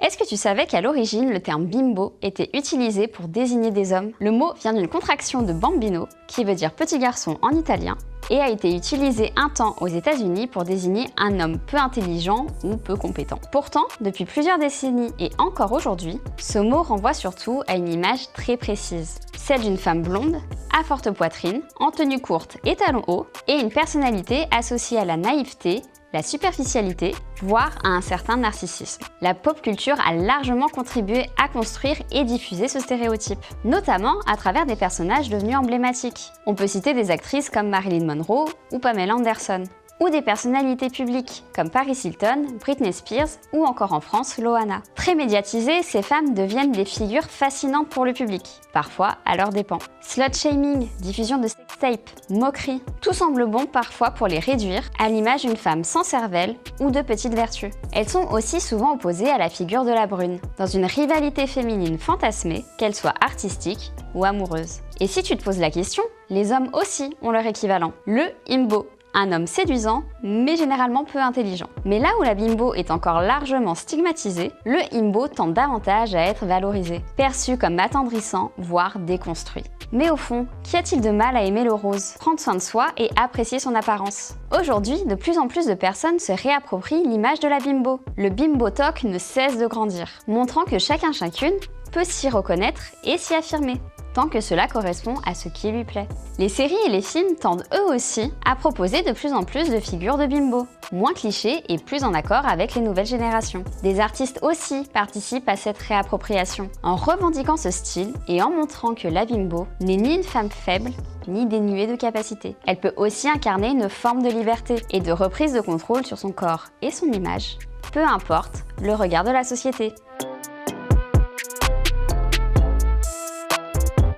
Est-ce que tu savais qu'à l'origine, le terme bimbo était utilisé pour désigner des hommes? Le mot vient d'une contraction de bambino, qui veut dire petit garçon en italien, et a été utilisé un temps aux États-Unis pour désigner un homme peu intelligent ou peu compétent. Pourtant, depuis plusieurs décennies et encore aujourd'hui, ce mot renvoie surtout à une image très précise, celle d'une femme blonde, à forte poitrine, en tenue courte et talons hauts, et une personnalité associée à la naïveté, la superficialité, voire à un certain narcissisme. La pop culture a largement contribué à construire et diffuser ce stéréotype, notamment à travers des personnages devenus emblématiques. On peut citer des actrices comme Marilyn Monroe ou Pamela Anderson, ou des personnalités publiques comme Paris Hilton, Britney Spears ou encore en France Loana. Très médiatisées, ces femmes deviennent des figures fascinantes pour le public, parfois à leurs dépens. Slut-shaming, diffusion de sextapes, moqueries, tout semble bon parfois pour les réduire à l'image d'une femme sans cervelle ou de petites vertus. Elles sont aussi souvent opposées à la figure de la brune, dans une rivalité féminine fantasmée, qu'elle soit artistique ou amoureuse. Et si tu te poses la question, les hommes aussi ont leur équivalent, le imbo. Un homme séduisant, mais généralement peu intelligent. Mais là où la bimbo est encore largement stigmatisée, le imbo tend davantage à être valorisé, perçu comme attendrissant, voire déconstruit. Mais au fond, qu'y a-t-il de mal à aimer le rose, prendre soin de soi et apprécier son apparence? Aujourd'hui, de plus en plus de personnes se réapproprient l'image de la bimbo. Le bimbo talk ne cesse de grandir, montrant que chacune peut s'y reconnaître et s'y affirmer, tant que cela correspond à ce qui lui plaît. Les séries et les films tendent eux aussi à proposer de plus en plus de figures de bimbo, moins clichés et plus en accord avec les nouvelles générations. Des artistes aussi participent à cette réappropriation, en revendiquant ce style et en montrant que la bimbo n'est ni une femme faible, ni dénuée de capacités. Elle peut aussi incarner une forme de liberté et de reprise de contrôle sur son corps et son image, peu importe le regard de la société.